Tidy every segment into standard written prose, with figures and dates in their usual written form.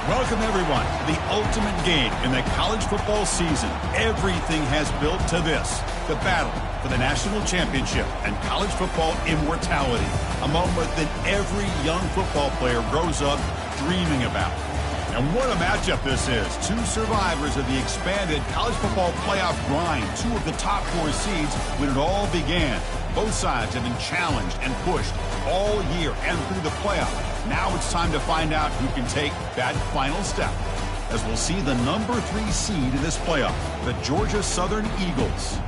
Welcome, everyone, to the ultimate game in the college football season. Everything has built to this, the battle for the national championship and college football immortality, a moment that every young football player grows up dreaming about. And what a matchup this is. Two survivors of the expanded college football playoff grind, two of the top 4 seeds when it all began. Both sides have been challenged and pushed all year and through the playoff. Now it's time to find out who can take that final step, as we'll see the number 3 seed in this playoff, the Georgia Southern Eagles,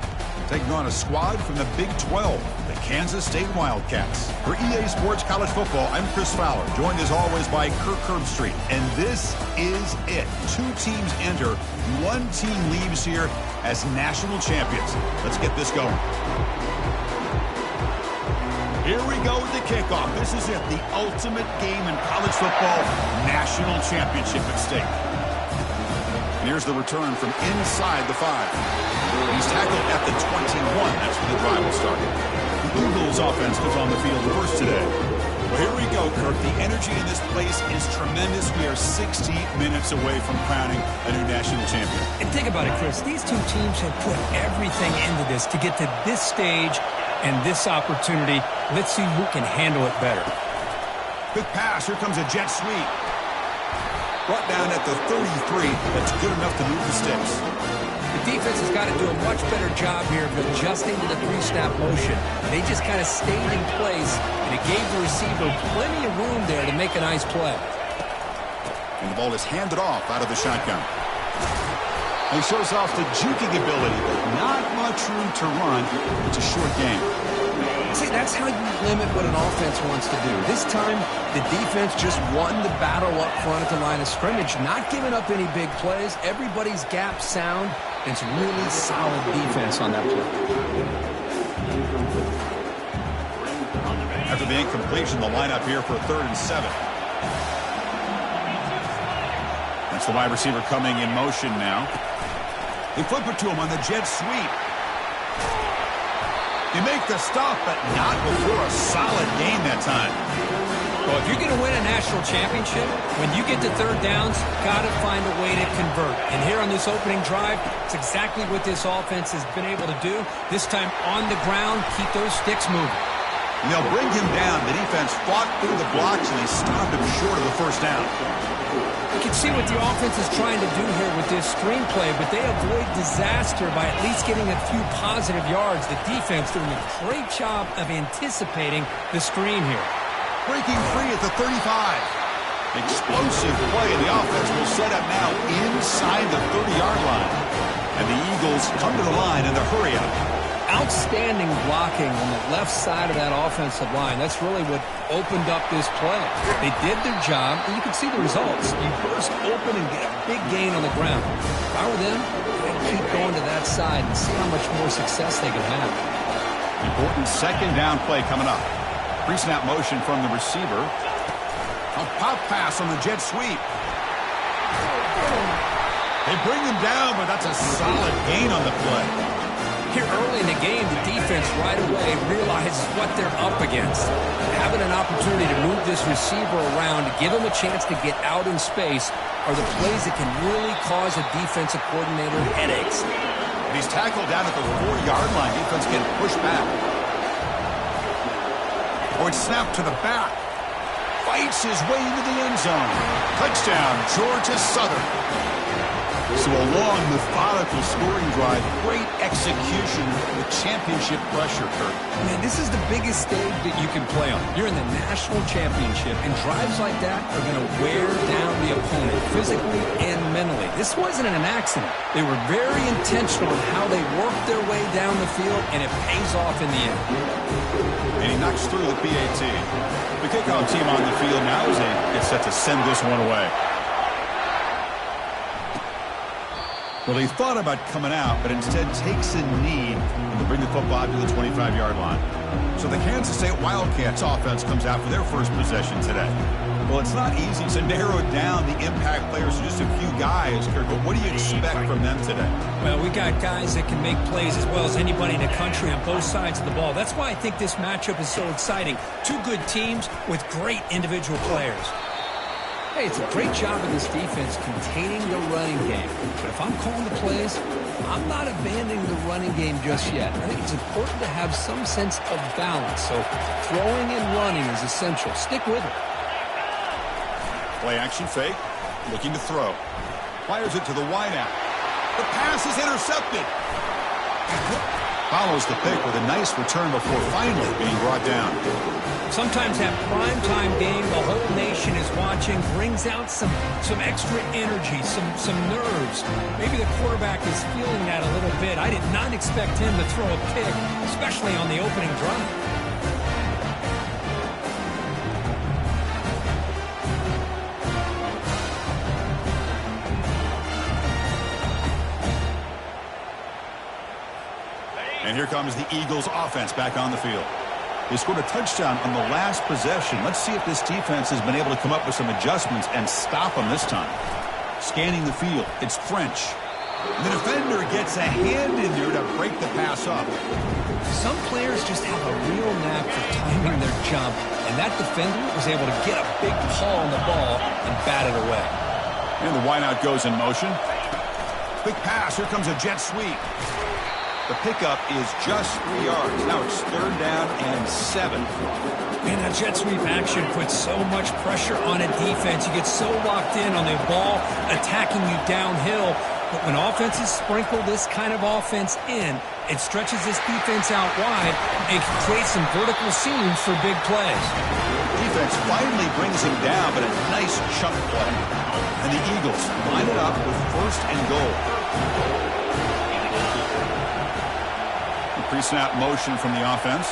taking on a squad from the Big 12, the Kansas State Wildcats. For EA Sports College Football, I'm Chris Fowler, joined as always by Kirk Herbstreit. And this is it. 2 teams enter, 1 team leaves here as national champions. Let's get this going. Here we go with the kickoff. This is it, the ultimate game in college football, national championship at stake. And here's the return from inside the 5. He's tackled at the 21. That's where the drive will start. The Eagles offense goes on the field first today. Well, here we go, Kirk. The energy in this place is tremendous. We are 60 minutes away from crowning a new national champion. And think about it, Chris. These 2 teams have put everything into this to get to this stage and this opportunity. Let's see who can handle it better. Quick pass. Here comes a jet sweep. Brought down at the 33. That's good enough to move the sticks. The defense has got to do a much better job here of adjusting to the 3-snap motion. They just kind of stayed in place, and it gave the receiver plenty of room there to make a nice play. And the ball is handed off out of the shotgun. He shows off the juking ability, but not much room to run. It's a short game. See, that's how you limit what an offense wants to do. This time, the defense just won the battle up front at the line of scrimmage, not giving up any big plays. Everybody's gap sound. It's really solid defense on that play. After the incompletion, the lineup here for 3rd and 7. That's the wide receiver coming in motion now. They flip it to him on the jet sweep. You make the stop, but not before a solid gain that time. Well, if you're going to win a national championship, when you get to 3rd downs, got to find a way to convert. And here on this opening drive, it's exactly what this offense has been able to do. This time on the ground, keep those sticks moving. And they'll bring him down. The defense fought through the blocks, and they stopped him short of the 1st down. You can see what the offense is trying to do here with this screenplay, but they avoid disaster by at least getting a few positive yards. The defense doing a great job of anticipating the screen here. Breaking free at the 35. Explosive play, and the offense will set up now inside the 30-yard line. And the Eagles come to the line in the hurry-up. Outstanding blocking on the left side of that offensive line. That's really what opened up this play. They did their job, and you can see the results. You burst open and get a big gain on the ground. If I were them, I'd keep going to that side and see how much more success they could have. Important 2nd down play coming up. Pre-snap motion from the receiver. A pop pass on the jet sweep. They bring him down, but that's a solid gain on the play. Here early in the game, the defense right away realizes what they're up against. Having an opportunity to move this receiver around, to give him a chance to get out in space, are the plays that can really cause a defensive coordinator headaches. And he's tackled down at the 4-yard line. Defense getting pushed back. Oh, it's snapped to the back. Fights his way into the end zone. Touchdown, Georgia Southern. So a long, methodical scoring drive. Great execution with championship pressure, Kirk. Man, this is the biggest stage that you can play on. You're in the national championship, and drives like that are going to wear down the opponent physically and mentally. This wasn't an accident. They were very intentional in how they worked their way down the field, and it pays off in the end. And he knocks through the PAT. The kickoff team on the field now as they get set to send this one away. Well, he thought about coming out, but instead takes a knee to bring the football to the 25-yard line. So the Kansas State Wildcats offense comes out for their first possession today. Well, it's not easy to narrow down the impact players to just a few guys, Kirk, but what do you expect from them today? Well, we got guys that can make plays as well as anybody in the country on both sides of the ball. That's why I think this matchup is so exciting. 2 good teams with great individual players. Hey, it's a great job of this defense containing the running game. But if I'm calling the plays, I'm not abandoning the running game just yet. I think it's important to have some sense of balance. So throwing and running is essential. Stick with it. Play action fake. Looking to throw. Fires it to the wideout. The pass is intercepted. Follows the pick with a nice return before finally being brought down. Sometimes that primetime game, the whole nation is watching, brings out some extra energy, some nerves. Maybe the quarterback is feeling that a little bit. I did not expect him to throw a pick, especially on the opening drive. And here comes the Eagles offense back on the field. They scored a touchdown on the last possession. Let's see if this defense has been able to come up with some adjustments and stop them this time. Scanning the field, it's French. The defender gets a hand in there to break the pass up. Some players just have a real knack for timing their jump, and that defender was able to get a big paw on the ball and bat it away. And the wideout goes in motion. Big pass, here comes a jet sweep. The pickup is just 3 yards. Now it's 3rd down and 7. Man, that jet sweep action puts so much pressure on a defense. You get so locked in on the ball attacking you downhill. But when offenses sprinkle this kind of offense in, it stretches this defense out wide and can create some vertical seams for big plays. Defense finally brings him down, but a nice chunk play. And the Eagles line it up with 1st and goal. Pre-snap motion from the offense.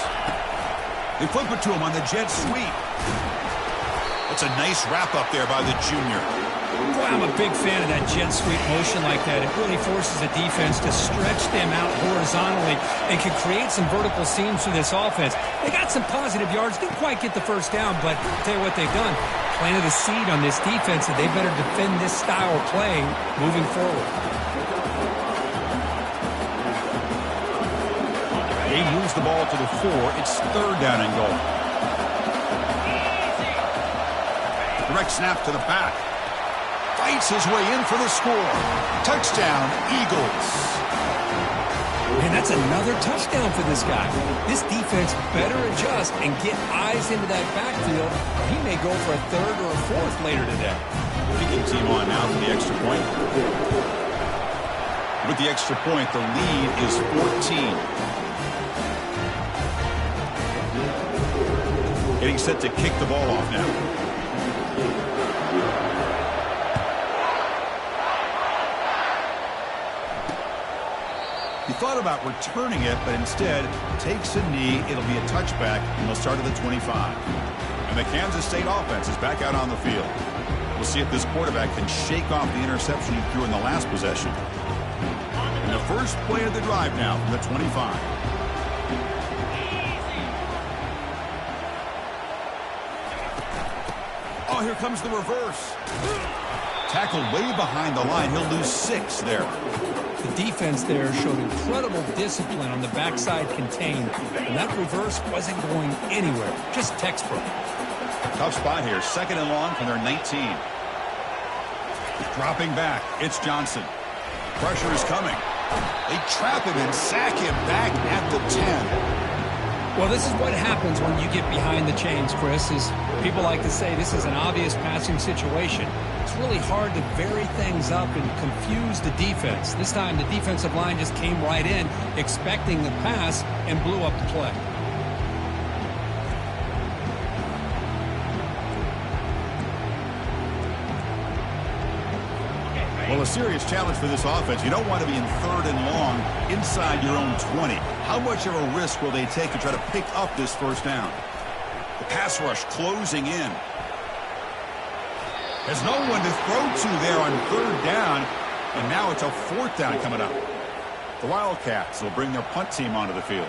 They flip it to him on the jet sweep. That's a nice wrap up there by the junior. Boy, I'm a big fan of that jet sweep motion like that. It really forces the defense to stretch them out horizontally and can create some vertical seams for this offense. They got some positive yards. Didn't quite get the 1st down, but I'll tell you what they've done. Planted a seed on this defense that they better defend this style of playing moving forward. He moves the ball to the 4. It's 3rd down and goal. Direct snap to the back. Fights his way in for the score. Touchdown, Eagles. And that's another touchdown for this guy. This defense better adjust and get eyes into that backfield. He may go for a 3rd or a 4th later today. Kicking team on now for the extra point. With the extra point, the lead is 14. Getting set to kick the ball off now. He thought about returning it, but instead takes a knee. It'll be a touchback, and they'll start at the 25. And the Kansas State offense is back out on the field. We'll see if this quarterback can shake off the interception he threw in the last possession. And the first play of the drive now from the 25. Oh, here comes the reverse. Tackled way behind the line. He'll lose 6 there. The defense there showed incredible discipline on the backside contained, and that reverse wasn't going anywhere. Just textbook. Tough spot here. 2nd and long from their 19. Dropping back. It's Johnson. Pressure is coming. They trap him and sack him back at the 10. Well, this is what happens when you get behind the chains, Chris. Is people like to say this is an obvious passing situation. It's really hard to vary things up and confuse the defense. This time, the defensive line just came right in, expecting the pass, and blew up the play. Well, a serious challenge for this offense. You don't want to be in 3rd and long inside your own 20. How much of a risk will they take to try to pick up this 1st down? The pass rush closing in. There's no one to throw to there on 3rd down, and now it's a 4th down coming up. The Wildcats will bring their punt team onto the field.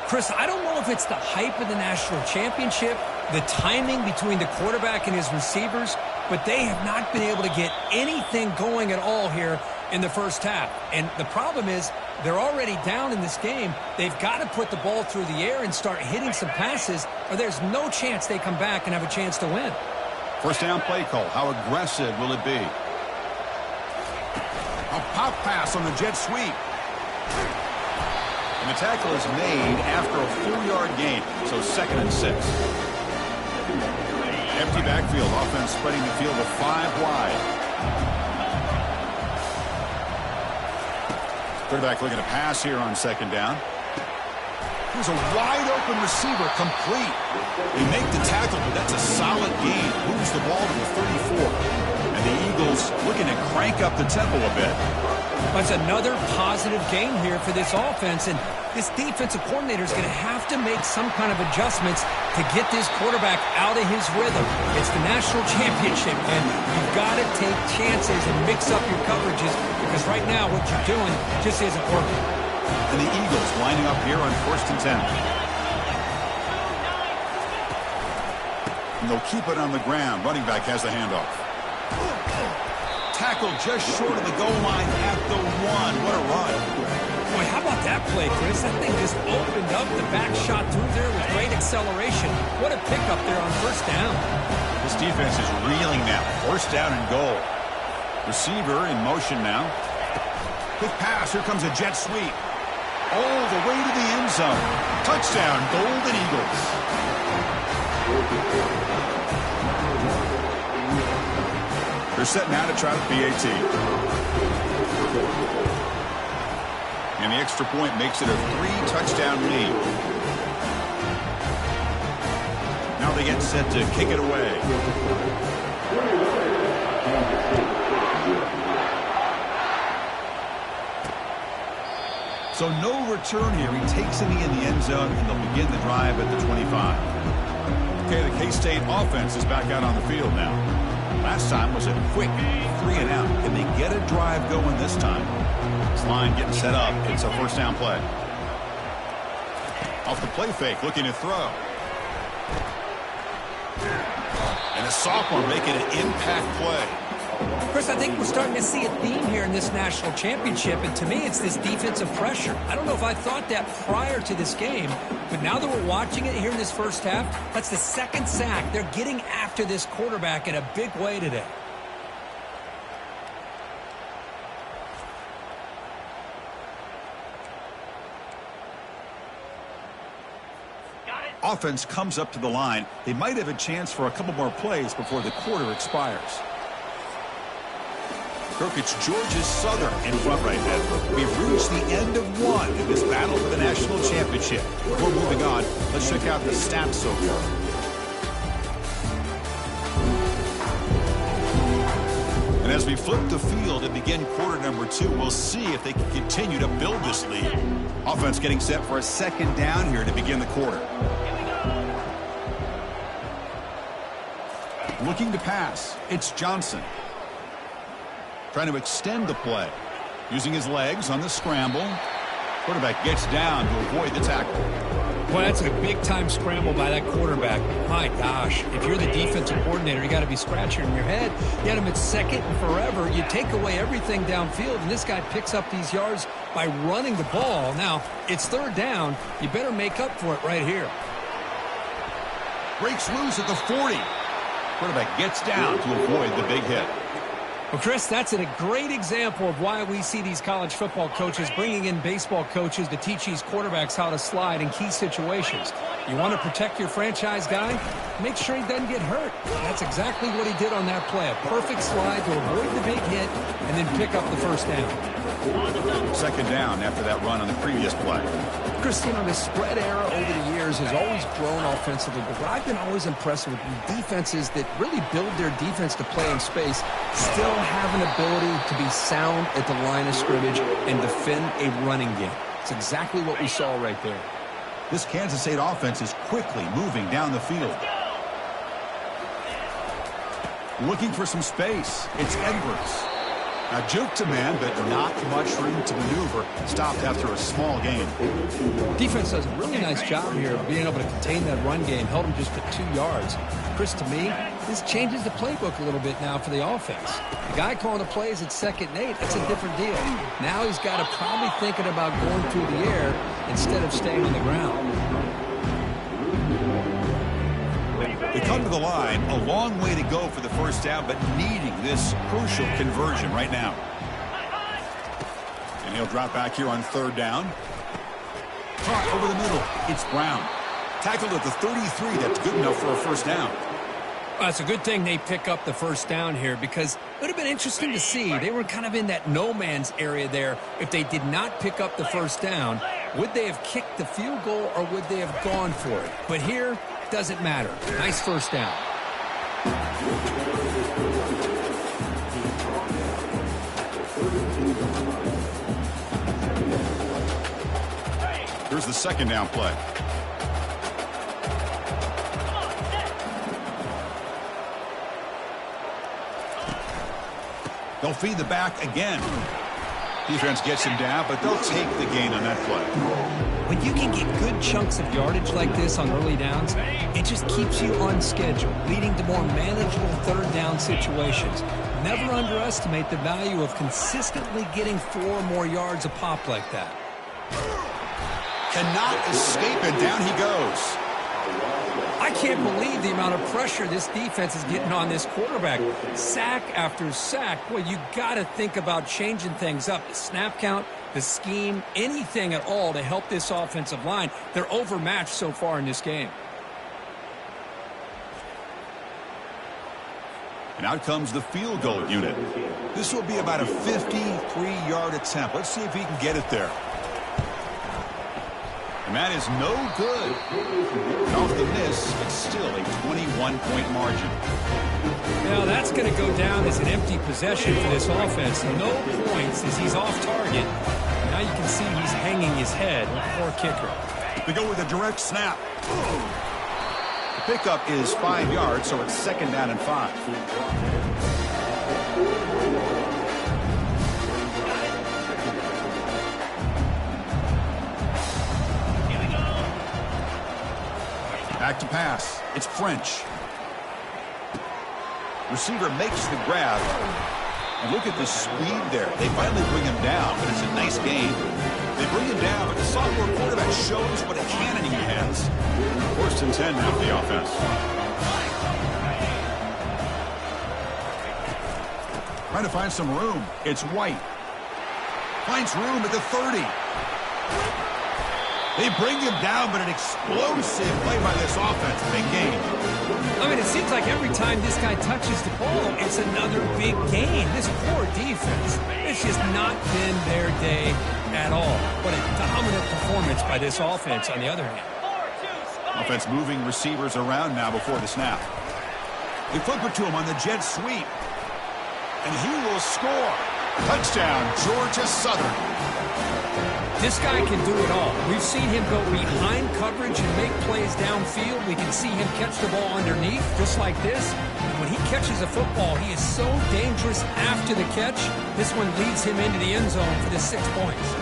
Chris, I don't know if it's the hype of the national championship, the timing between the quarterback and his receivers, but they have not been able to get anything going at all here in the 1st half. And the problem is they're already down in this game. They've got to put the ball through the air and start hitting some passes, or there's no chance they come back and have a chance to win. First down play call. How aggressive will it be? A pop pass on the jet sweep. And the tackle is made after a 4-yard gain, so 2nd and 6. Empty backfield. Offense spreading the field with 5 wide. Quarterback looking to pass here on 2nd down. Here's a wide-open receiver, complete. They make the tackle, but that's a solid gain. Moves the ball to the 34. And the Eagles looking to crank up the tempo a bit. That's another positive game here for this offense, and this defensive coordinator is going to have to make some kind of adjustments to get this quarterback out of his rhythm. It's the national championship, and you've got to take chances and mix up your coverages, because right now what you're doing just isn't working. And the Eagles lining up here on 1st and 10. And they'll keep it on the ground. Running back has the handoff. Tackle just short of the goal line at the 1. What a run. Boy, how about that play, Chris? That thing just opened up. The back shot through there with great acceleration. What a pickup there on 1st down. This defense is reeling now. 1st down and goal. Receiver in motion now. Quick pass. Here comes a jet sweep. All the way to the end zone. Touchdown, Golden Eagles. They're set now to try the PAT. And the extra point makes it a 3-touchdown lead. Now they get set to kick it away. So no return here. He takes it in the end zone, and they'll begin the drive at the 25. Okay, the K-State offense is back out on the field now. Last time was a quick 3-and-out. Can they get a drive going this time? This line getting set up. It's a 1st down play. Off the play fake, looking to throw. And a sophomore making an impact play. Chris, I think we're starting to see a theme here in this national championship, and to me it's this defensive pressure. I don't know if I thought that prior to this game, but now that we're watching it here in this 1st half, that's the 2nd sack. They're getting after this quarterback in a big way today. Offense comes up to the line. They might have a chance for a couple more plays before the quarter expires. It's Georgia Southern in front right now. We've reached the end of 1 in this battle for the national championship. Before moving on, let's check out the stats so far. And as we flip the field and begin quarter number 2, we'll see if they can continue to build this lead. Offense getting set for a 2nd down here to begin the quarter. Looking to pass. It's Johnson. Trying to extend the play. Using his legs on the scramble. Quarterback gets down to avoid the tackle. Well, that's a big-time scramble by that quarterback. My gosh, if you're the defensive coordinator, you got to be scratching your head. You had him at 2nd and forever. You take away everything downfield, and this guy picks up these yards by running the ball. Now, it's 3rd down. You better make up for it right here. Breaks loose at the 40. Quarterback gets down to avoid the big hit. Well, Chris, that's a great example of why we see these college football coaches bringing in baseball coaches to teach these quarterbacks how to slide in key situations. You want to protect your franchise guy? Make sure he doesn't get hurt. That's exactly what he did on that play. A perfect slide to avoid the big hit and then pick up the 1st down. 2nd down after that run on the previous play. Chris, you know, the spread era over the years has always grown offensively, but what I've been always impressed with defenses that really build their defense to play in space still have an ability to be sound at the line of scrimmage and defend a running game. It's exactly what we saw right there. This Kansas State offense is quickly moving down the field. Looking for some space. It's Edwards. Now juke to man, but not much room to maneuver. Stopped after a small gain. Defense does a really nice job here of being able to contain that run game. Held him just to 2 yards. Chris, to me, this changes the playbook a little bit now for the offense. The guy calling the plays at 2nd and 8, that's a different deal. Now he's got to probably thinking about going through the air instead of staying on the ground. They come to the line. A long way to go for the first down, but needing this crucial conversion right now. And he'll drop back here on third down. Caught over the middle. It's Brown. Tackled at the 33. That's good enough for a first down. Well, it's a good thing they pick up the first down here because it would have been interesting to see. They were kind of in that no man's area there. If they did not pick up the first down, would they have kicked the field goal or would they have gone for it? But here, doesn't matter. Nice first down. Here's the second down play. They'll feed the back again. Defense gets him down, but they'll take the gain on that play. When you can get good chunks of yardage like this on early downs, it just keeps you on schedule, leading to more manageable third down situations. Never underestimate the value of consistently getting 4 or more yards a pop like that. Cannot escape it. Down he goes. I can't believe the amount of pressure this defense is getting on this quarterback. Sack after sack. Boy, you got to think about changing things up. The snap count, the scheme, anything at all to help this offensive line. They're overmatched so far in this game. And out comes the field goal unit. This will be about a 53-yard attempt. Let's see if he can get it there. And that is no good. And off the miss, it's still a 21-point margin. Now that's going to go down as an empty possession for this offense. No points as he's off target. Now you can see he's hanging his head. Poor kicker. They go with a direct snap. The pickup is 5 yards, so it's second down and 5. Back to pass. It's French. Receiver makes the grab. And look at the speed there. They finally bring him down, but it's a nice game. They bring him down, but the sophomore quarterback shows what a cannon he has. First and 10 now for the offense. Trying to find some room. It's White. Finds room at the 30. They bring him down, but an explosive play by this offense. Big game. I mean, it seems like every time this guy touches the ball, it's another big gain. This poor defense, it's just not been their day at all. What a dominant performance by this offense on the other hand. Offense moving receivers around now before the snap. They flip it to him on the jet sweep. And he will score. Touchdown, Georgia Southern. This guy can do it all. We've seen him go behind coverage and make plays downfield. We can see him catch the ball underneath, just like this. And when he catches a football, he is so dangerous after the catch. This one leads him into the end zone for the 6 points.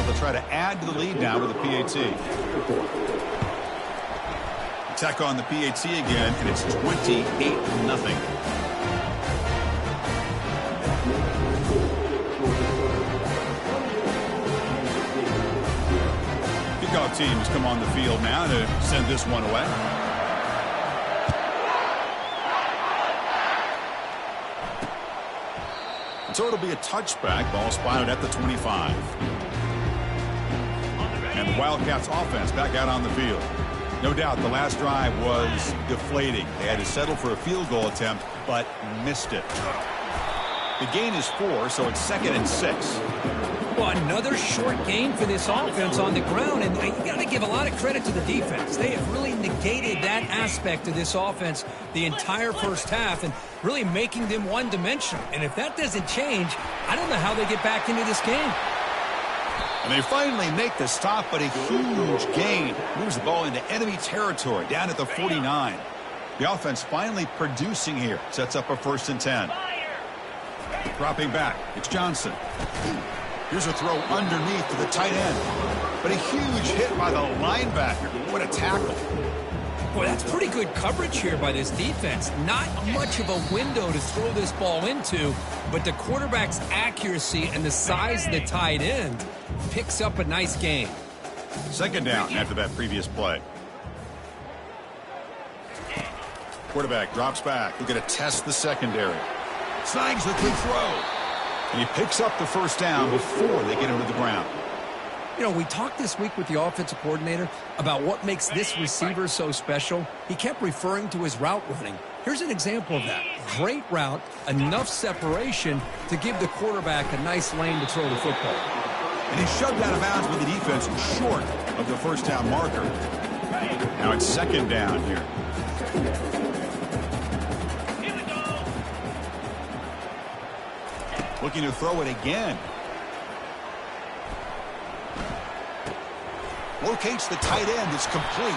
They'll try to add to the lead now with a PAT. Attack on the PAT again, and it's 28-0. Kickoff teams come on the field now to send this one away. And so it'll be a touchback. Ball spotted at the 25. And the Wildcats offense back out on the field. No doubt the last drive was deflating. They had to settle for a field goal attempt, but missed it. The gain is 4, so it's second and 6. Well, another short gain for this offense on the ground, and you got to give a lot of credit to the defense. They have really negated that aspect of this offense the entire first half and really making them one-dimensional. And if that doesn't change, I don't know how they get back into this game. And they finally make the stop, but a huge gain. Moves the ball into enemy territory, down at the 49. The offense finally producing here. Sets up a first and 10. Dropping back, it's Johnson. Here's a throw underneath to the tight end. But a huge hit by the linebacker. What a tackle. Boy, that's pretty good coverage here by this defense. Not much of a window to throw this ball into, but the quarterback's accuracy and the size of the tight end picks up a nice gain. Second down after that previous play. Quarterback drops back. We're going to test the secondary. Signs the quick throw. And he picks up the first down before they get him to the ground. You know, we talked this week with the offensive coordinator about what makes this receiver so special. He kept referring to his route running. Here's an example of that. Great route, enough separation to give the quarterback a nice lane to throw the football. And he's shoved out of bounds with the defense short of the first down marker. Now it's second down here. Looking to throw it again. Locates the tight end. It's complete.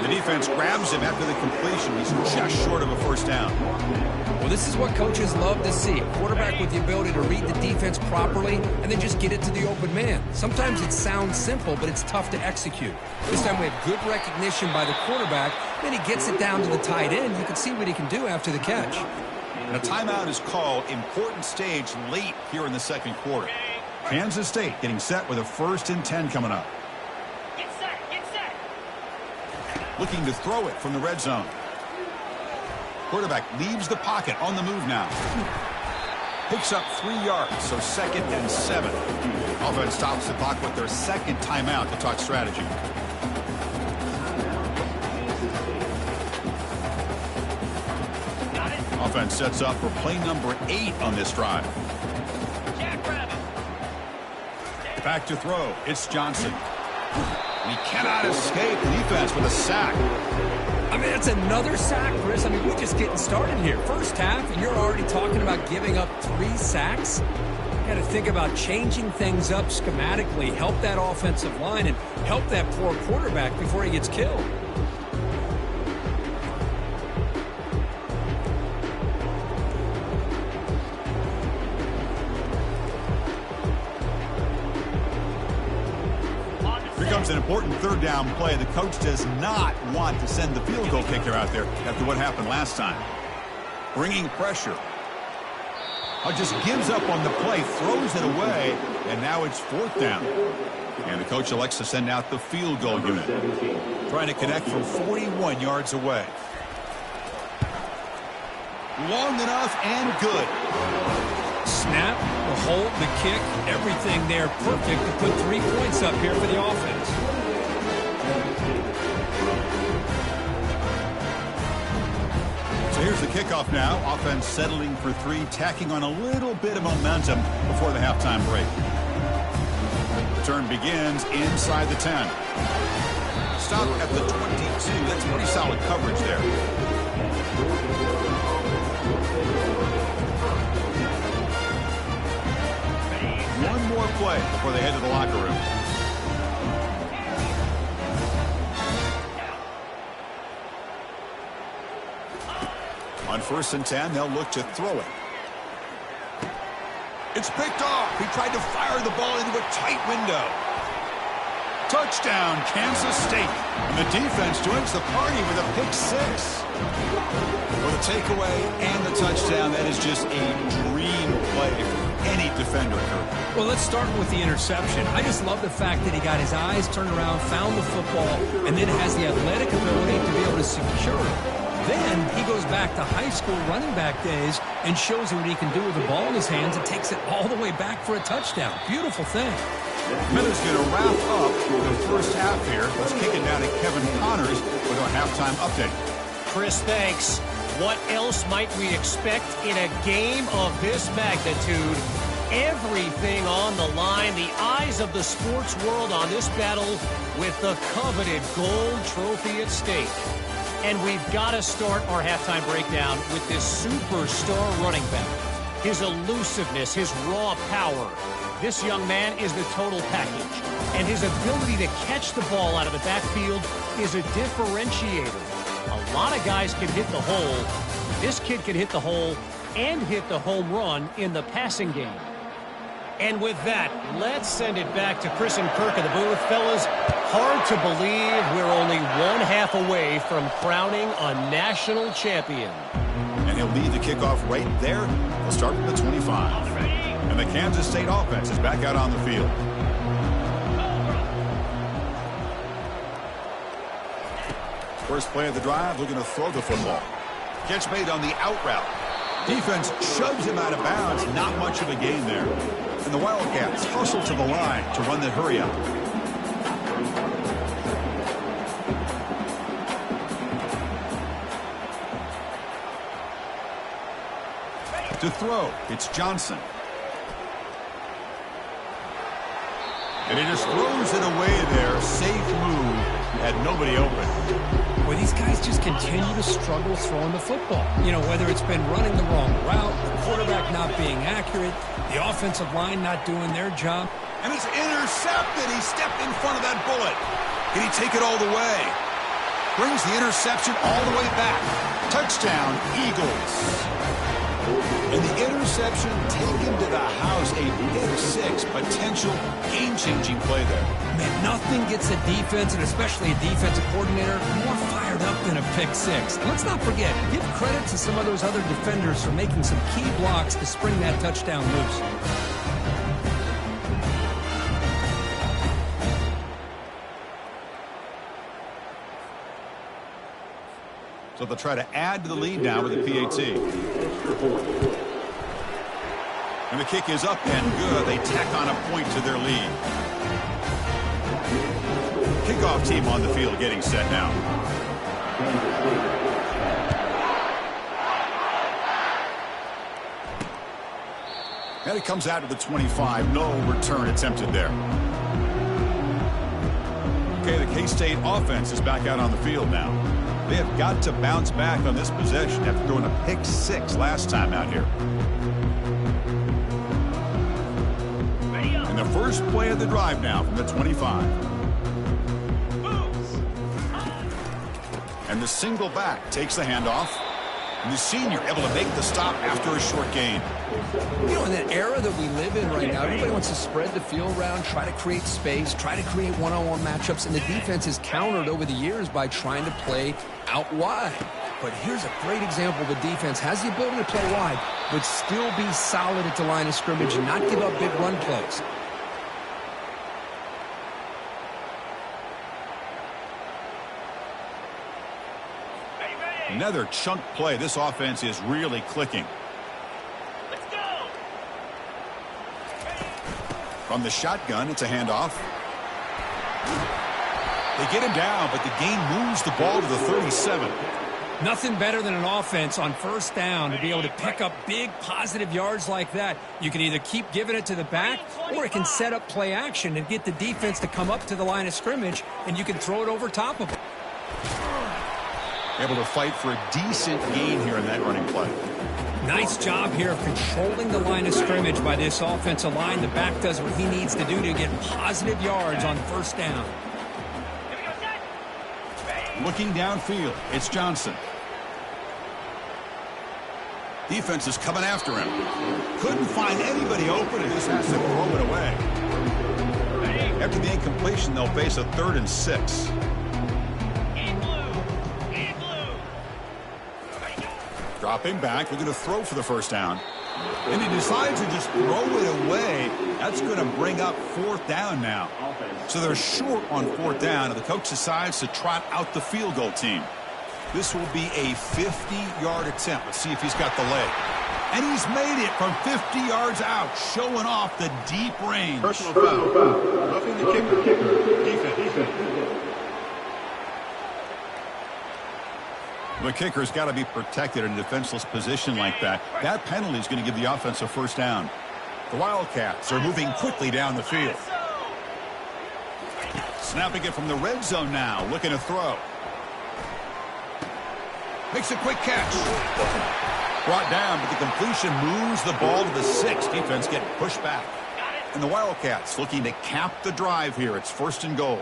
The defense grabs him after the completion. He's just short of a first down. Well, this is what coaches love to see. A quarterback with the ability to read the defense properly and then just get it to the open man. Sometimes it sounds simple, but it's tough to execute. This time we have good recognition by the quarterback. Then he gets it down to the tight end. You can see what he can do after the catch. And a timeout is called. Important stage late here in the second quarter. Kansas State getting set with a 1st and 10 coming up. Get set. Looking to throw it from the red zone. Quarterback leaves the pocket on the move now. Picks up 3 yards, so 2nd and 7. Offense stops the clock with their second timeout to talk strategy. Offense sets up for play number 8 on this drive. Back to throw. It's Johnson. He cannot escape the defense with a sack. I mean, that's another sack, Chris. I mean, we're just getting started here. First half, and you're already talking about giving up 3 sacks. You got to think about changing things up schematically, help that offensive line, and help that poor quarterback before he gets killed. An important 3rd down play. The coach does not want to send the field goal kicker out there after what happened last time. Bringing pressure. Just gives up on the play, throws it away, and now it's 4th down. And the coach elects to send out the field goal unit. Trying to connect from 41 yards away. Long enough and good. Snap, the hold, the kick, everything there perfect to put 3 points up here for the offense. So here's the kickoff now. Offense settling for 3, tacking on a little bit of momentum before the halftime break. Return begins inside the 10. Stop at the 22. That's pretty solid coverage there. One more play before they head to the locker room. On 1st and 10, they'll look to throw it. It's picked off. He tried to fire the ball into a tight window. Touchdown, Kansas State. And the defense joins the party with a pick 6. For the takeaway and the touchdown, that is just a dream play for any defender. Well, let's start with the interception. I just love the fact that he got his eyes turned around, found the football, and then has the athletic ability to be able to secure it. Then he goes back to high school running back days and shows you what he can do with the ball in his hands and takes it all the way back for a touchdown. Beautiful thing. Miller's going to wrap up the first half here. Let's kick it down to Kevin Connors with our halftime update. Chris, thanks. What else might we expect in a game of this magnitude? Everything on the line. The eyes of the sports world on this battle with the coveted gold trophy at stake. And we've got to start our halftime breakdown with this superstar running back. His elusiveness, his raw power. This young man is the total package. And his ability to catch the ball out of the backfield is a differentiator. A lot of guys can hit the hole. This kid can hit the hole and hit the home run in the passing game. And with that, let's send it back to Chris and Kirk in the booth. Fellas, hard to believe we're only 1/2 half away from crowning a national champion. And he'll lead the kickoff right there. He'll start from the 25. And the Kansas State offense is back out on the field. First play of the drive, looking to throw the football. Catch made on the out route. Defense shoves him out of bounds. Not much of a gain there. And the Wildcats hustle to the line to run the hurry up. To throw, it's Johnson. And he just throws it away there. Safe move. Had nobody open. Well, these guys just continue to struggle throwing the football. You know, whether it's been running the wrong route, the quarterback not being accurate, the offensive line not doing their job. And it's intercepted. He stepped in front of that bullet. Can he take it all the way? Brings the interception all the way back. Touchdown, Eagles. And the interception taken to the house, a pick six, potential game-changing play there. Man, nothing gets a defense, and especially a defensive coordinator, more fired up than a pick six. And let's not forget, give credit to some of those other defenders for making some key blocks to spring that touchdown loose. So they'll try to add to the lead now with the PAT. And the kick is up and good. They tack on a point to their lead. Kickoff team on the field getting set now. And it comes out to the 25. No return attempted there. Okay, the K-State offense is back out on the field now. They have got to bounce back on this possession after throwing a pick six last time out here. And the first play of the drive now from the 25. And the single back takes the handoff. And the senior able to make the stop after a short gain. You know, in that era that we live in right now, everybody wants to spread the field around, try to create space, try to create one-on-one matchups, and the defense is countered over the years by trying to play out wide. But here's a great example. The defense has the ability to play wide, but still be solid at the line of scrimmage and not give up big run plays. Another chunk play. This offense is really clicking. Let's go. From the shotgun, it's a handoff. They get him down, but the gain moves the ball to the 37. Nothing better than an offense on first down to be able to pick up big positive yards like that. You can either keep giving it to the back, or it can set up play action and get the defense to come up to the line of scrimmage, and you can throw it over top of them. Able to fight for a decent gain here in that running play. Nice job here of controlling the line of scrimmage by this offensive line. The back does what he needs to do to get positive yards on first down. Looking downfield, it's Johnson. Defense is coming after him. Couldn't find anybody open and just has to throw it away. After the incompletion, they'll face a 3rd and 6. Dropping back, looking to throw for the first down. And he decides to just throw it away. That's going to bring up 4th down now. So they're short on 4th down, and the coach decides to trot out the field goal team. This will be a 50-yard attempt. Let's see if he's got the leg. And he's made it from 50 yards out, showing off the deep range. Personal foul. Roughing the kicker. Defense. The kicker's got to be protected in a defenseless position like that. That penalty is going to give the offense a first down. The Wildcats are moving quickly down the field. Snapping it from the red zone now, looking to throw. Makes a quick catch. Brought down, but the completion moves the ball to the 6. Defense getting pushed back. And the Wildcats looking to cap the drive here. It's 1st and goal.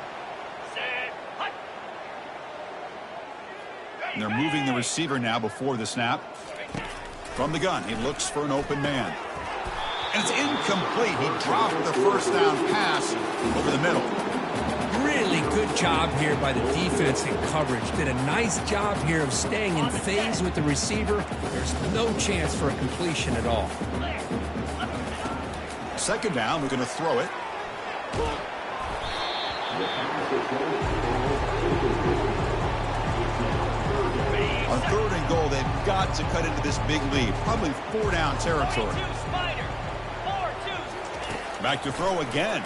And they're moving the receiver now before the snap. From the gun, he looks for an open man. And it's incomplete. He dropped the first down pass over the middle. Really Really good job here by the defense in coverage. Did a nice job here of staying in phase with the receiver. There's no chance for a completion at all. Second down, we're going to throw it. On third and goal, they've got to cut into this big lead. Probably 4-down territory. Back to throw again.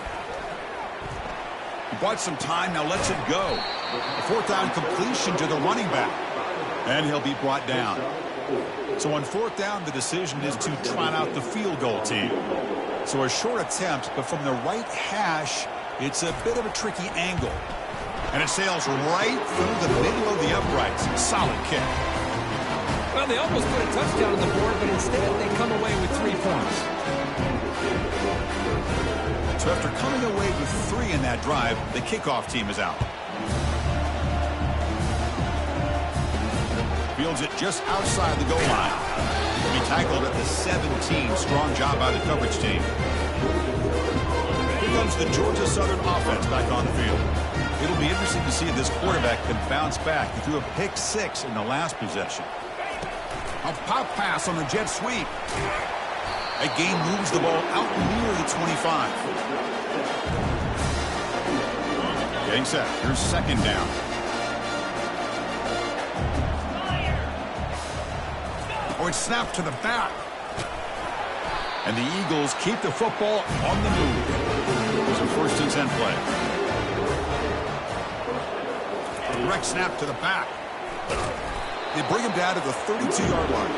He bought some time, now lets it go. A fourth down completion to the running back. And he'll be brought down. So on fourth down, the decision is to trot out the field goal team. So a short attempt, but from the right hash, it's a bit of a tricky angle. And it sails right through the middle of the uprights. Solid kick. Well, they almost put a touchdown on the board, but instead they come away with 3 points. So after coming away with 3 in that drive, the kickoff team is out. Fields it just outside the goal line. He'll be tackled at the 17. Strong job by the coverage team. Here comes the Georgia Southern offense back on the field. It'll be interesting to see if this quarterback can bounce back. He threw a pick 6 in the last possession. A pop pass on the jet sweep. That game moves the ball out near the 25. Getting set. Here's second down. Oh, it's snapped to the back. And the Eagles keep the football on the move. It's a 1st and 10 play. Direct snap to the back. They bring him down to the 32-yard line.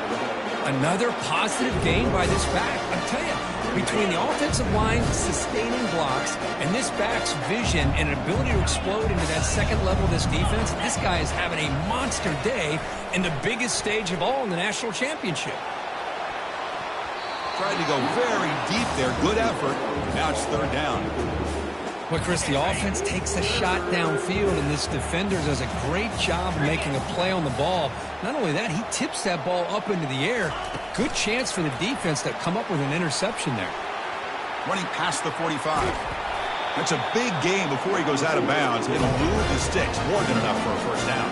Another positive gain by this back. I'm telling you, between the offensive line sustaining blocks and this back's vision and ability to explode into that second level of this defense, this guy is having a monster day in the biggest stage of all in the national championship. Tried to go very deep there. Good effort. Now it's third down. But, Chris, the offense takes a shot downfield, and this defender does a great job of making a play on the ball. Not only that, he tips that ball up into the air. Good chance for the defense to come up with an interception there. Running past the 45. That's a big gain before he goes out of bounds. It'll move the sticks. More than enough for a first down.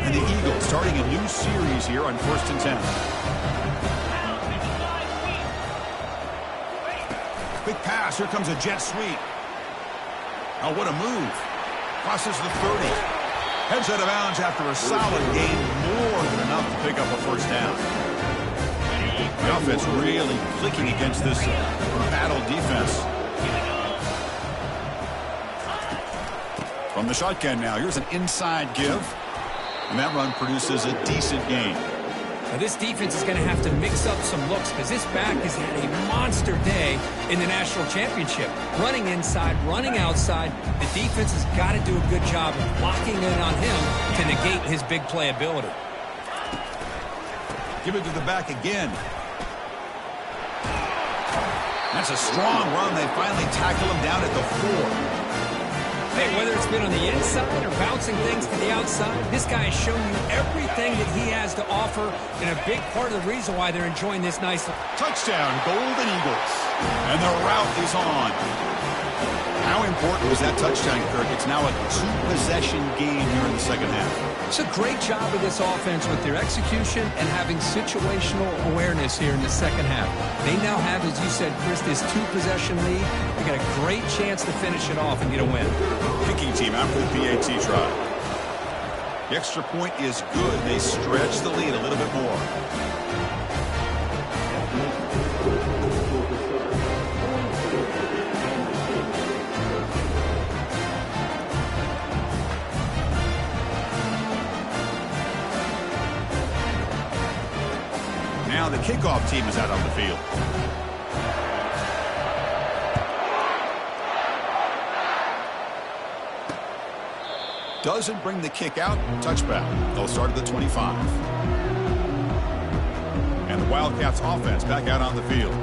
And the Eagles starting a new series here on 1st and 10. Quick pass. Here comes a jet sweep. Oh, what a move. Crosses the 30. Heads out of bounds after a solid gain. More than enough to pick up a first down. The offense really clicking against this battle defense. From the shotgun now. Here's an inside give. And that run produces a decent gain. Now this defense is going to have to mix up some looks because this back has had a monster day in the national championship. Running inside, running outside. The defense has got to do a good job of locking in on him to negate his big play ability. Give it to the back again. That's a strong run. They finally tackle him down at the 4. Hey, whether it's been on the inside or bouncing things to the outside, this guy has shown you everything that he has to offer, and a big part of the reason why they're enjoying this nice touchdown, Golden Eagles. And the route is on. How important was that touchdown, Kirk? It's now a 2-possession game here in the second half. It's a great job of this offense with their execution and having situational awareness here in the second half. They now have, as you said, Chris, this 2-possession lead. They got a great chance to finish it off and get a win. Kicking team after the PAT try. The extra point is good. They stretch the lead a little bit more. Now the kickoff team is out on the field. Doesn't bring the kick out. Touchback. They'll start at the 25. And the Wildcats offense back out on the field.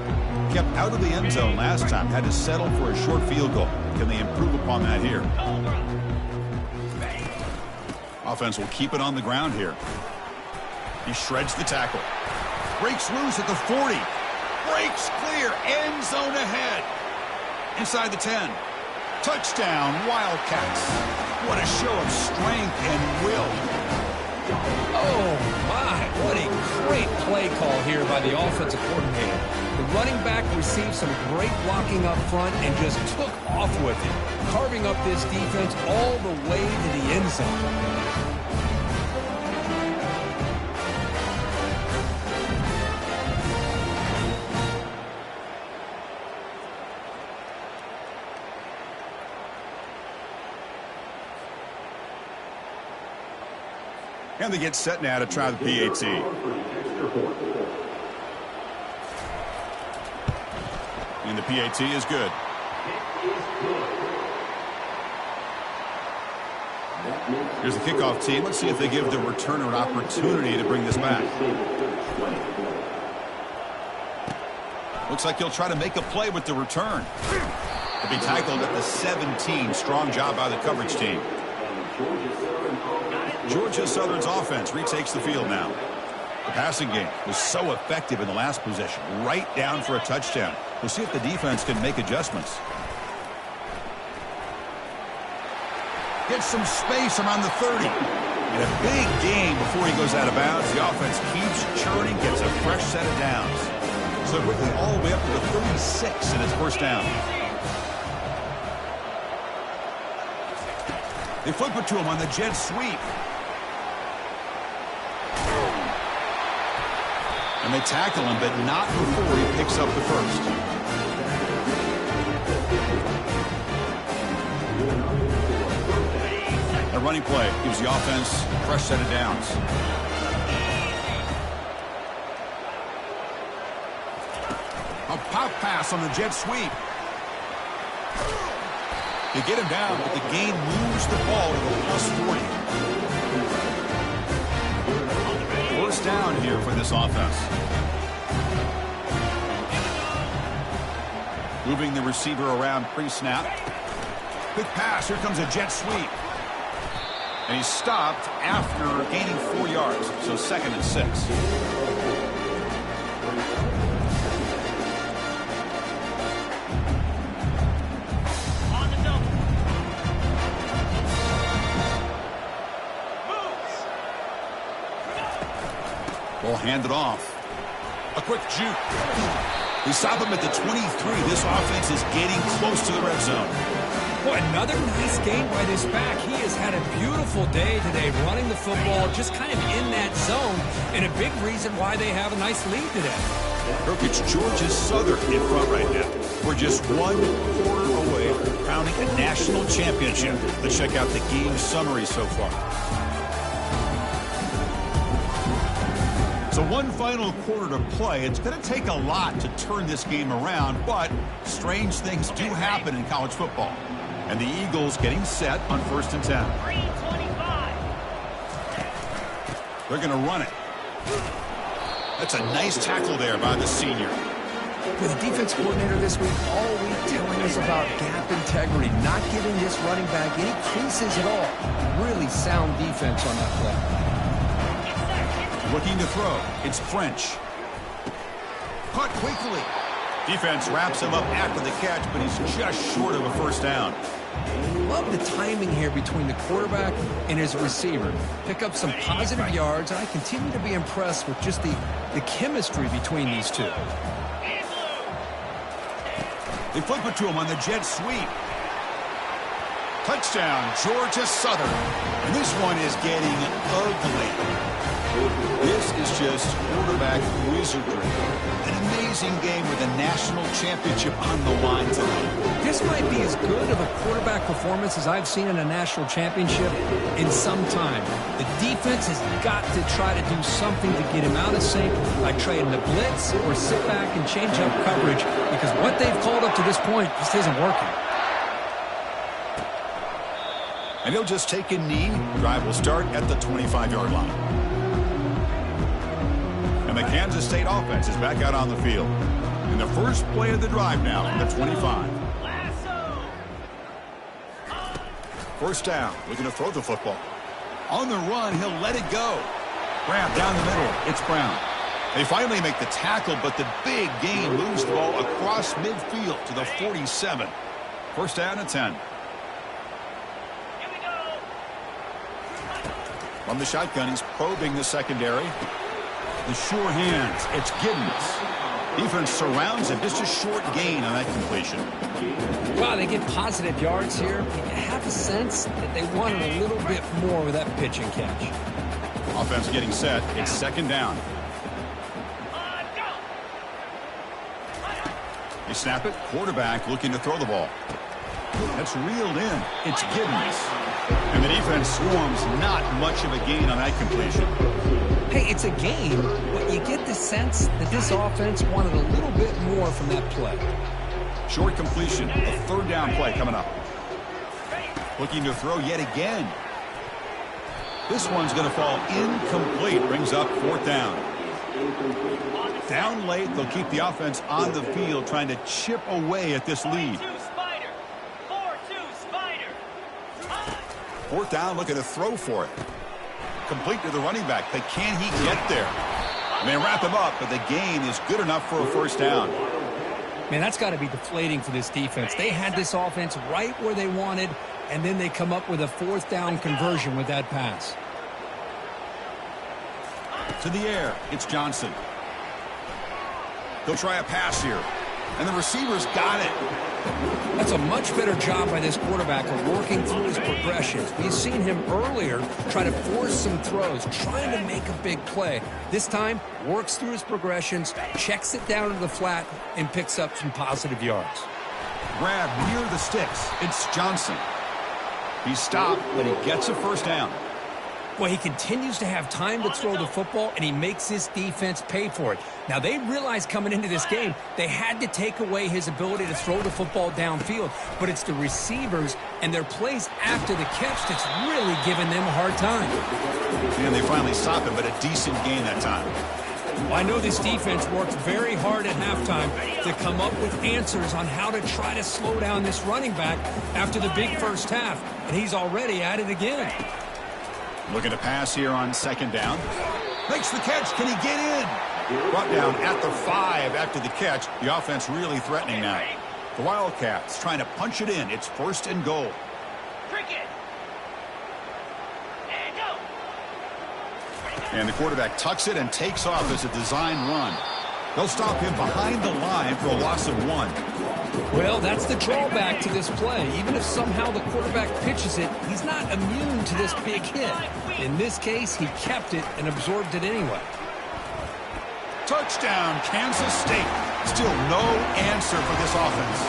Kept out of the end zone last time. Had to settle for a short field goal. Can they improve upon that here? Offense will keep it on the ground here. He shreds the tackle. Breaks loose at the 40. Breaks clear. End zone ahead. Inside the 10. Touchdown, Wildcats. What a show of strength and will. Oh, my. What a great play call here by the offensive coordinator. The running back received some great blocking up front and just took off with it, carving up this defense all the way to the end zone. And they get set now to try the PAT. And the PAT is good. Here's the kickoff team. Let's see if they give the returner an opportunity to bring this back. Looks like he'll try to make a play with the return. He'll be tackled at the 17. Strong job by the coverage team. Georgia Southern's offense retakes the field now. The passing game was so effective in the last possession, right down for a touchdown. We'll see if the defense can make adjustments. Gets some space around the 30. And a big game before he goes out of bounds. The offense keeps churning, gets a fresh set of downs. So quickly all the way up to the 36 and it's first down. They flip it to him on the jet sweep. And they tackle him, but not before he picks up the first. A running play gives the offense a fresh set of downs. A pop pass on the jet sweep. They get him down, but the gain moves the ball to the plus 40. First down here for this offense. Moving the receiver around pre-snap. Quick pass. Here comes a jet sweep. And he's stopped after gaining 4 yards. So 2nd and 6. Ball handed off. A quick juke. We stop him at the 23. This offense is getting close to the red zone. Boy, another nice gain by this back. He has had a beautiful day today running the football, just kind of in that zone, and a big reason why they have a nice lead today. Look, it's Georgia Southern in front right now. We're just 1 quarter away from crowning a national championship. Let's check out the game summary so far. So one final quarter to play. It's going to take a lot to turn this game around, but strange things do happen in college football. And the Eagles getting set on 1st and 10. They're going to run it. That's a nice tackle there by the senior. With the defense coordinator this week, all week telling us about gap integrity, not giving this running back any creases at all. Really sound defense on that play. Looking to throw. It's French. Caught quickly. Defense wraps him up after the catch, but he's just short of a first down. Love the timing here between the quarterback and his receiver. Pick up some positive yards, and I continue to be impressed with just the chemistry between these two. They flip it to him on the jet sweep. Touchdown, Georgia Southern. And this one is getting ugly. This is just quarterback wizardry. An amazing game with a national championship on the line tonight. This might be as good of a quarterback performance as I've seen in a national championship in some time. The defense has got to try to do something to get him out of sync by trading the blitz or sit back and change up coverage, because what they've called up to this point just isn't working. And he'll just take a knee. Drive will start at the 25-yard line. And the Kansas State offense is back out on the field. In the first play of the drive now from the 25. First down. Looking to throw the football. On the run, he'll let it go. Grab down the middle. It's Brown. They finally make the tackle, but the big gain moves the ball across midfield to the 47. First down and 10. From the shotgun, he's probing the secondary. The sure hands. It's Giddens. Defense surrounds him. Just a short gain on that completion. Wow, they get positive yards here. You have a sense that they wanted a little bit more with that pitch and catch. Offense getting set. It's second down. They snap it. Quarterback looking to throw the ball. That's reeled in. It's Giddens. And the defense swarms. Not much of a gain on that completion. Hey, it's a game, but you get the sense that this offense wanted a little bit more from that play. Short completion. A third down play coming up. Looking to throw yet again. This one's going to fall incomplete. Brings up fourth down. Down late, they'll keep the offense on the field trying to chip away at this lead. Fourth down, looking to throw for it. Complete to the running back, but can he get there? They wrap him up, but the gain is good enough for a first down. Man, that's got to be deflating for this defense. They had this offense right where they wanted, and then they come up with a fourth down conversion with that pass. To the air, it's Johnson. He'll try a pass here, and the receiver's got it. That's a much better job by this quarterback of working through his progressions. We've seen him earlier try to force some throws, trying to make a big play. This time, works through his progressions, checks it down to the flat, and picks up some positive yards. Grab near the sticks. It's Johnson. He's stopped, but he gets a first down. Well, he continues to have time to throw the football, and he makes his defense pay for it. Now, they realized coming into this game they had to take away his ability to throw the football downfield, but it's the receivers and their plays after the catch that's really giving them a hard time. And they finally stop him, but a decent gain that time. Well, I know this defense worked very hard at halftime to come up with answers on how to try to slow down this running back after the big first half, and he's already at it again. Looking to pass here on second down. Makes the catch. Can he get in? Brought down at the 5 after the catch. The offense really threatening now. The Wildcats trying to punch it in. It's first and goal. And the quarterback tucks it and takes off as a design run. They'll stop him behind the line for a loss of 1. Well, that's the drawback to this play. Even if somehow the quarterback pitches it, he's not immune to this big hit. In this case, he kept it and absorbed it anyway. Touchdown, Kansas State. Still no answer for this offense.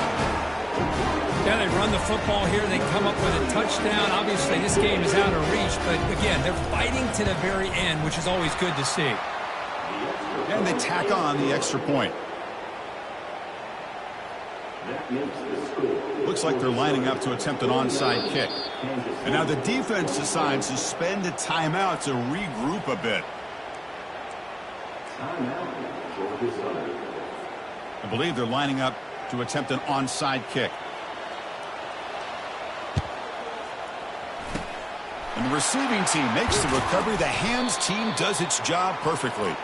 Yeah, they run the football here. They come up with a touchdown. Obviously, this game is out of reach, but again, they're fighting to the very end, which is always good to see. And they tack on the extra point. Looks like they're lining up to attempt an onside kick. And now the defense decides to spend a timeout to regroup a bit. I believe they're lining up to attempt an onside kick. And the receiving team makes the recovery. The hands team does its job perfectly.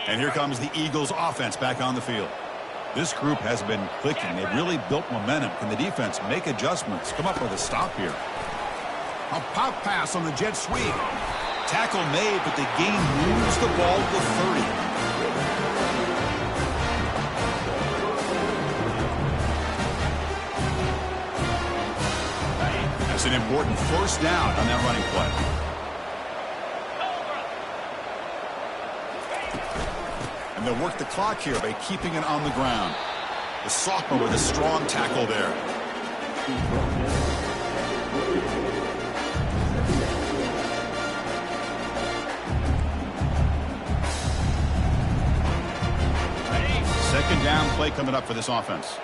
And here comes the Eagles offense back on the field. This group has been clicking. They've really built momentum. Can the defense make adjustments? Come up with a stop here. A pop pass on the jet sweep. Tackle made, but the gain moves the ball to 30. That's an important first down on that running play. And they'll work the clock here by keeping it on the ground. The sophomore with a strong tackle there. Second down play coming up for this offense.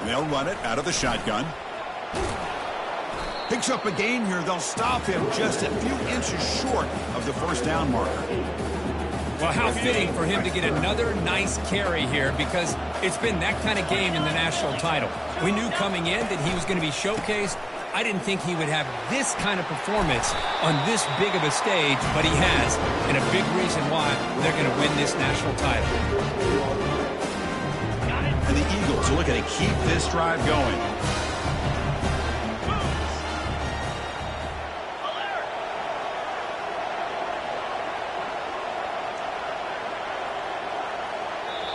And they'll run it out of the shotgun. Picks up a gain here. They'll stop him just a few inches short of the first down marker. Well, how fitting for him to get another nice carry here, because it's been that kind of game in the national title. We knew coming in that he was going to be showcased, I didn't think he would have this kind of performance on this big of a stage, but he has, and a big reason why they're going to win this national title. And the Eagles are looking to keep this drive going.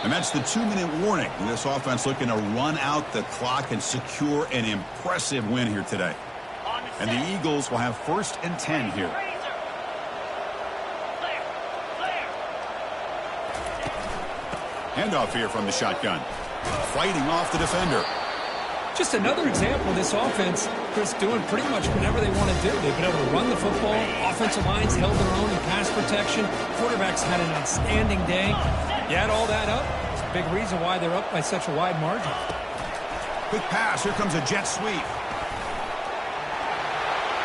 And that's the 2-minute warning. This offense looking to run out the clock and secure an impressive win here today. And the Eagles will have 1st and 10 here. Handoff here from the shotgun. Fighting off the defender. Just another example of this offense, Chris, doing pretty much whatever they want to do. They've been able to run the football. Offensive lines held their own in pass protection. Quarterbacks had an outstanding day. You add all that up, it's a big reason why they're up by such a wide margin. Quick pass. Here comes a jet sweep.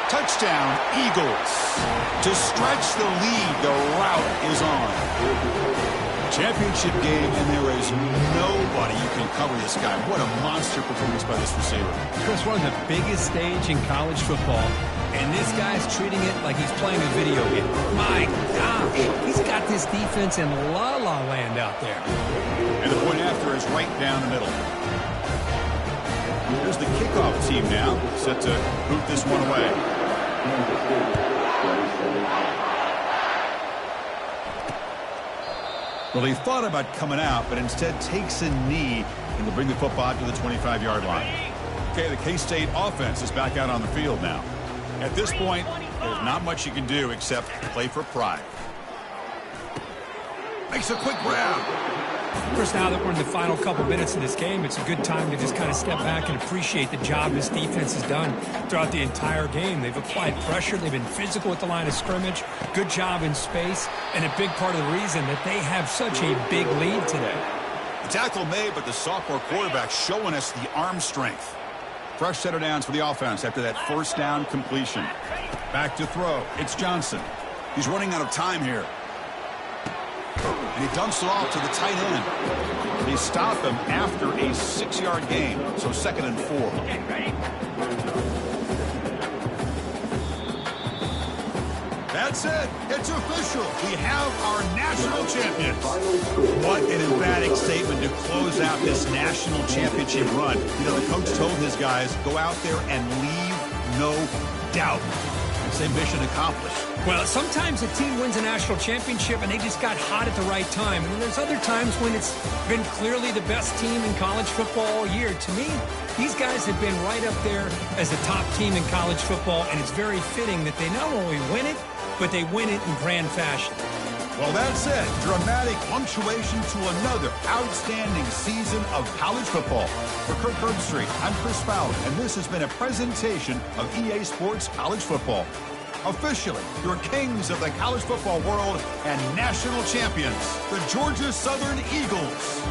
Touchdown, Eagles. To stretch the lead, the route is on. Championship game, and there is nobody you can cover this guy. What a monster performance by this receiver. Chris, one of the biggest stage in college football, and this guy's treating it like he's playing a video game. My gosh, he's got this defense in la-la land out there. And the point after is right down the middle. Here's the kickoff team now, set to boot this one away. Well, he thought about coming out, but instead takes a knee and will bring the football out to the 25-yard line. Okay, the K-State offense is back out on the field now. At this point, there's not much you can do except play for pride. Makes a quick grab. Chris, now that we're in the final couple minutes of this game, it's a good time to just kind of step back and appreciate the job this defense has done throughout the entire game. They've applied pressure. They've been physical at the line of scrimmage. Good job in space. And a big part of the reason that they have such a big lead today. The tackle made, but the sophomore quarterback showing us the arm strength. Fresh set of downs for the offense after that 1st down completion. Back to throw. It's Johnson. He's running out of time here. And he dumps it off to the tight end. They stop him after a 6-yard gain, so 2nd and 4. That's it. It's official. We have our national champions. What an emphatic statement to close out this national championship run. You know, the coach told his guys, go out there and leave no doubt. Say mission accomplished. Well, sometimes a team wins a national championship and they just got hot at the right time. And there's other times when it's been clearly the best team in college football all year. To me, these guys have been right up there as the top team in college football, and it's very fitting that they not only win it, but they win it in grand fashion. Well, that's it. Dramatic punctuation to another outstanding season of college football. For Kirk Herbstreit, I'm Chris Fowler, and this has been a presentation of EA Sports College Football. Officially, your kings of the college football world and national champions, the Georgia Southern Eagles.